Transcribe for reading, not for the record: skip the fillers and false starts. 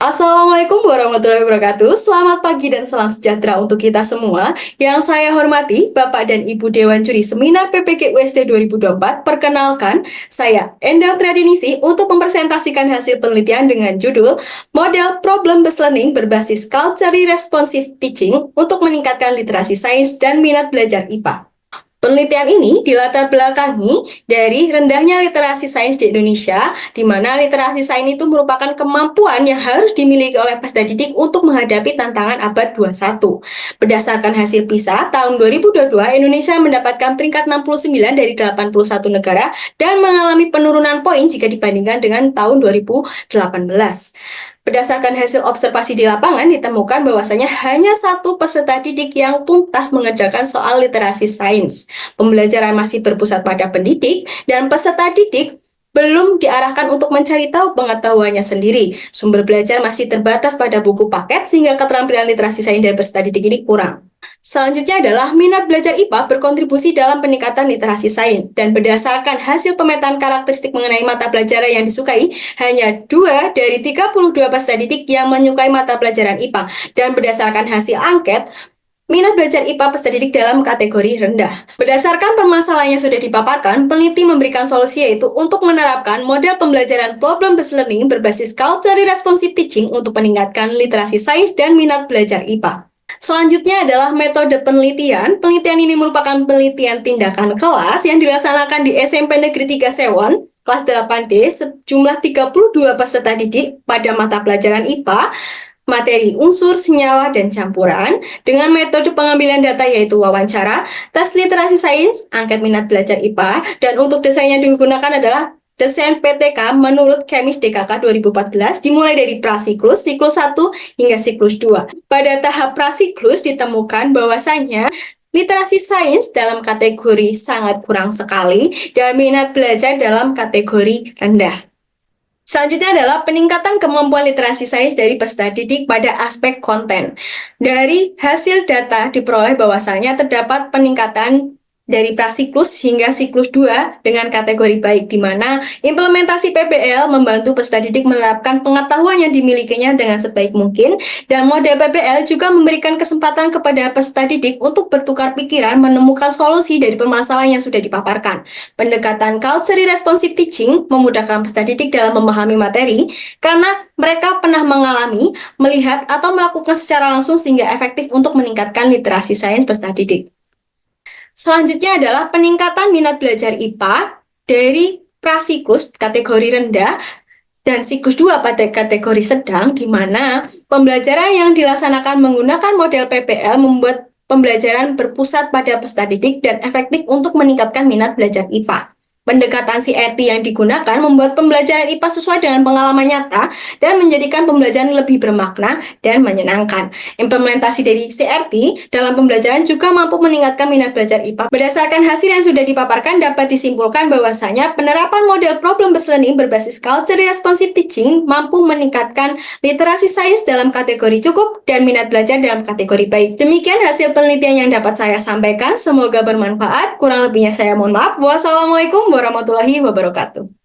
Assalamualaikum warahmatullahi wabarakatuh. Selamat pagi dan salam sejahtera untuk kita semua. Yang saya hormati, Bapak dan Ibu Dewan Juri Seminar PPK UST 2024. Perkenalkan, saya Endang Tradinisi untuk mempresentasikan hasil penelitian dengan judul Model Problem-Based Learning berbasis Culturally Responsive Teaching untuk meningkatkan literasi sains dan minat belajar IPA. Penelitian ini dilatar belakangi dari rendahnya literasi sains di Indonesia, di mana literasi sains itu merupakan kemampuan yang harus dimiliki oleh peserta didik untuk menghadapi tantangan abad 21. Berdasarkan hasil PISA tahun 2022, Indonesia mendapatkan peringkat 69 dari 81 negara dan mengalami penurunan poin jika dibandingkan dengan tahun 2018. Berdasarkan hasil observasi di lapangan, ditemukan bahwasanya hanya satu peserta didik yang tuntas mengerjakan soal literasi sains. Pembelajaran masih berpusat pada pendidik, dan peserta didik belum diarahkan untuk mencari tahu pengetahuannya sendiri. Sumber belajar masih terbatas pada buku paket, sehingga keterampilan literasi sains dari peserta didik ini kurang. Selanjutnya adalah minat belajar IPA berkontribusi dalam peningkatan literasi sains, dan berdasarkan hasil pemetaan karakteristik mengenai mata pelajaran yang disukai, hanya 2 dari 32 peserta didik yang menyukai mata pelajaran IPA, dan berdasarkan hasil angket, minat belajar IPA peserta didik dalam kategori rendah. Berdasarkan permasalahan yang sudah dipaparkan, peneliti memberikan solusi yaitu untuk menerapkan model pembelajaran problem-based learning berbasis culturally responsive teaching untuk meningkatkan literasi sains dan minat belajar IPA. Selanjutnya adalah metode penelitian. Penelitian ini merupakan penelitian tindakan kelas yang dilaksanakan di SMP Negeri 3 Sewon, kelas 8D, sejumlah 32 peserta didik pada mata pelajaran IPA, materi unsur, senyawa, dan campuran, dengan metode pengambilan data yaitu wawancara, tes literasi sains, angket minat belajar IPA, dan untuk desain yang digunakan adalah desain PTK menurut Kemis DKK 2014 dimulai dari prasiklus, siklus 1 hingga siklus 2. Pada tahap prasiklus ditemukan bahwasanya literasi sains dalam kategori sangat kurang sekali dan minat belajar dalam kategori rendah. Selanjutnya adalah peningkatan kemampuan literasi sains dari peserta didik pada aspek konten. Dari hasil data diperoleh bahwasanya terdapat peningkatan dari prasiklus hingga siklus 2 dengan kategori baik, di mana implementasi PBL membantu peserta didik menerapkan pengetahuan yang dimilikinya dengan sebaik mungkin, dan model PBL juga memberikan kesempatan kepada peserta didik untuk bertukar pikiran menemukan solusi dari permasalahan yang sudah dipaparkan. Pendekatan culturally responsive teaching memudahkan peserta didik dalam memahami materi karena mereka pernah mengalami, melihat, atau melakukan secara langsung sehingga efektif untuk meningkatkan literasi sains peserta didik. Selanjutnya adalah peningkatan minat belajar IPA dari prasiklus kategori rendah dan siklus 2 pada kategori sedang, di mana pembelajaran yang dilaksanakan menggunakan model PPL membuat pembelajaran berpusat pada peserta didik dan efektif untuk meningkatkan minat belajar IPA. Pendekatan CRT yang digunakan membuat pembelajaran IPA sesuai dengan pengalaman nyata dan menjadikan pembelajaran lebih bermakna dan menyenangkan. Implementasi dari CRT dalam pembelajaran juga mampu meningkatkan minat belajar IPA. Berdasarkan hasil yang sudah dipaparkan, dapat disimpulkan bahwasanya penerapan model problem-based learning berbasis culturally responsive teaching mampu meningkatkan literasi sains dalam kategori cukup dan minat belajar dalam kategori baik. Demikian hasil penelitian yang dapat saya sampaikan. Semoga bermanfaat. Kurang lebihnya saya mohon maaf. Wassalamualaikum warahmatullahi wabarakatuh.